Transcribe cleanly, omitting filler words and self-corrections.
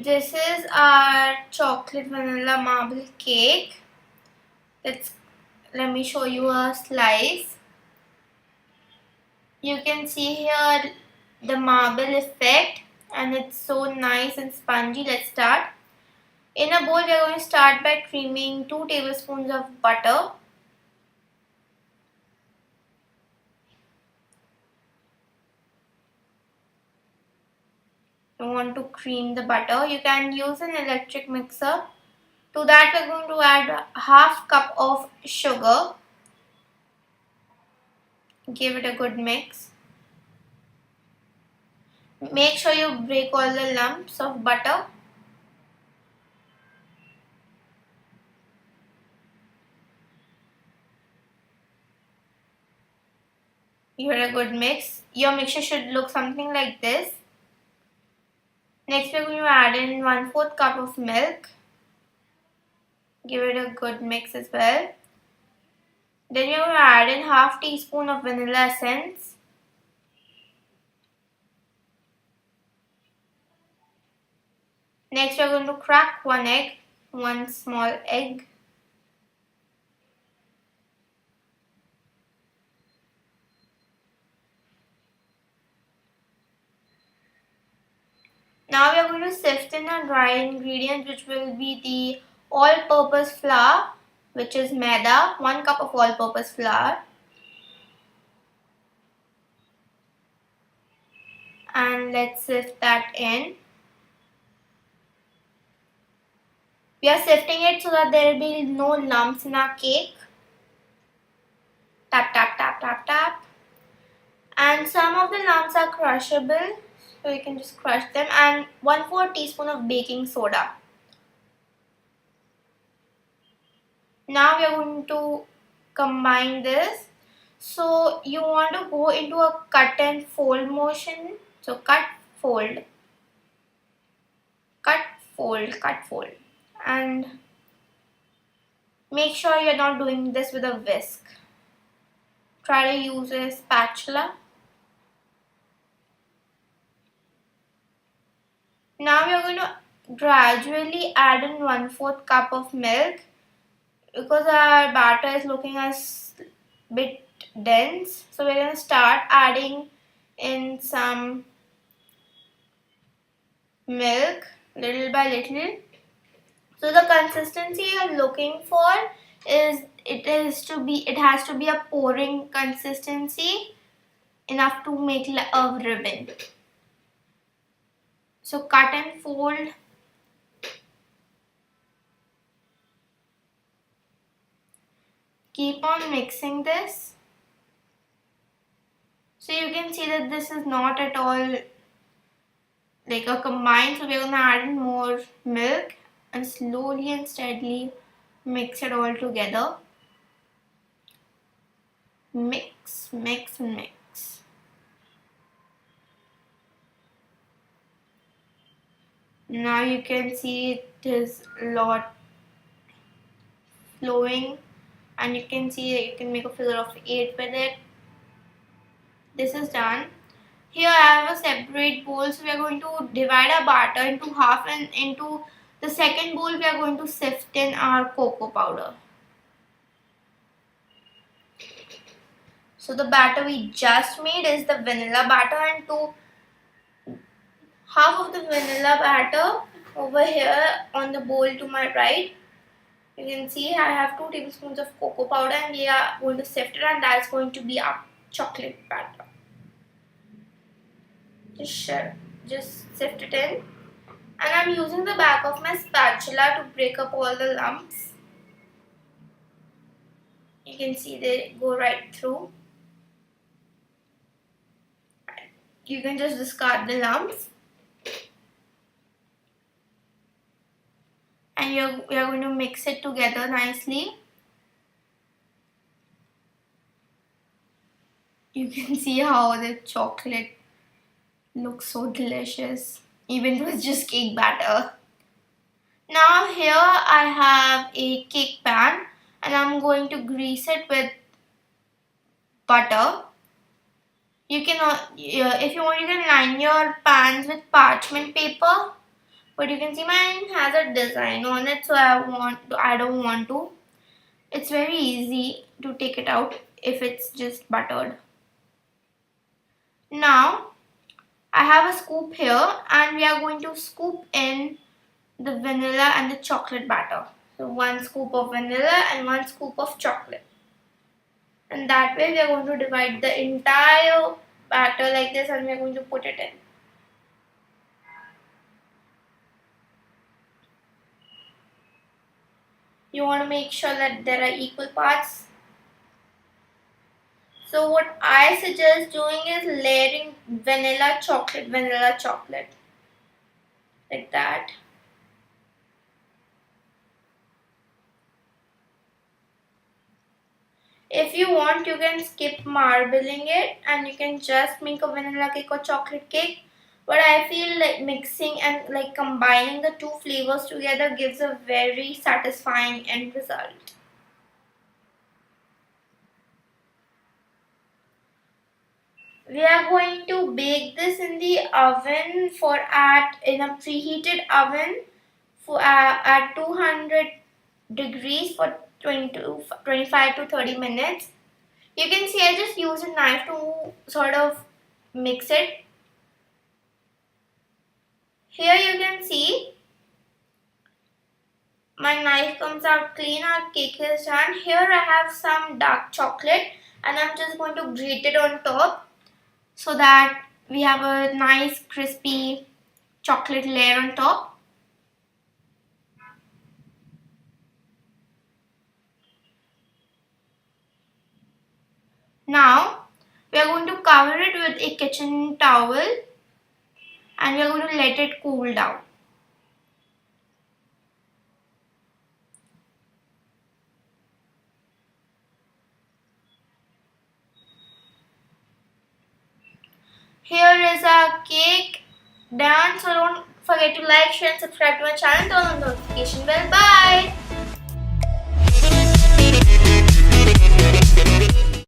This is our chocolate vanilla marble cake. Let me show you a slice. You can see here the marble effect and it's so nice and spongy. Let's start. In a bowl, we are going to start by creaming 2 tablespoons of butter. You want to cream the butter. You can use an electric mixer. To that, we are going to add half cup of sugar. Give it a good mix. Make sure you break all the lumps of butter. Give it a good mix. Your mixture should look something like this. Next, we're going to add in 1/4 cup of milk. Give it a good mix as well. Then you're going to add in half teaspoon of vanilla essence. Next, we're going to crack one small egg. Now we are going to sift in our dry ingredients, which will be the all-purpose flour, which is maida, 1 cup of all-purpose flour. And let's sift that in. We are sifting it so that there will be no lumps in our cake. Tap, tap, tap, tap, tap. And some of the lumps are crushable, so you can just crush them. And 1/4 teaspoon of baking soda. Now we are going to combine this. So you want to go into a cut and fold motion. So cut, fold, cut, fold, cut, fold. And make sure you're not doing this with a whisk. Try to use a spatula. Now we are going to gradually add in 1/4 cup of milk because our batter is looking a bit dense. So we're going to start adding in some milk little by little. So the consistency you're looking for is it has to be a pouring consistency enough to make a ribbon. So cut and fold. Keep on mixing this. So you can see that this is not at all like a combined. So we're going to add in more milk and slowly and steadily mix it all together. Mix, mix, mix. Now you can see it is a lot flowing, and you can see that you can make a figure of 8 with it. This is done. Here I have a separate bowl, so we are going to divide our batter into half, and into the second bowl we are going to sift in our cocoa powder. So the batter we just made is the vanilla batter, and to half of the vanilla batter over here on the bowl to my right, you can see I have 2 tablespoons of cocoa powder, and we are going to sift it, and that's going to be our chocolate batter. Just sift it in, and I'm using the back of my spatula to break up all the lumps. You can see they go right through. You can just discard the lumps, and we are going to mix it together nicely. You can see how the chocolate looks so delicious, even though it's just cake batter. Now here I have a cake pan, and I'm going to grease it with butter. You can, if you want, you can line your pans with parchment paper, But you can see mine has a design on it, so I don't want to. It's very easy to take it out if it's just buttered. Now I have a scoop here and we are going to scoop in the vanilla and the chocolate batter. So 1 scoop of vanilla and 1 scoop of chocolate. And that way we are going to divide the entire batter like this and we are going to put it in. You want to make sure that there are equal parts. So what I suggest doing is layering vanilla chocolate like that. If you want, you can skip marbling it and you can just make a vanilla cake or chocolate cake. But I feel like mixing and like combining the two flavors together gives a very satisfying end result. We are going to bake this in the oven in a preheated oven at 200 degrees for 25 to 30 minutes. You can see I just use a knife to sort of mix it. Here you can see my knife comes out clean, our cake is done. Here I have some dark chocolate and I'm just going to grate it on top so that we have a nice crispy chocolate layer on top. Now we are going to cover it with a kitchen towel and we are going to let it cool down. Here is our cake done. So don't forget to like, share and subscribe to my channel. Turn on the notification bell. Bye.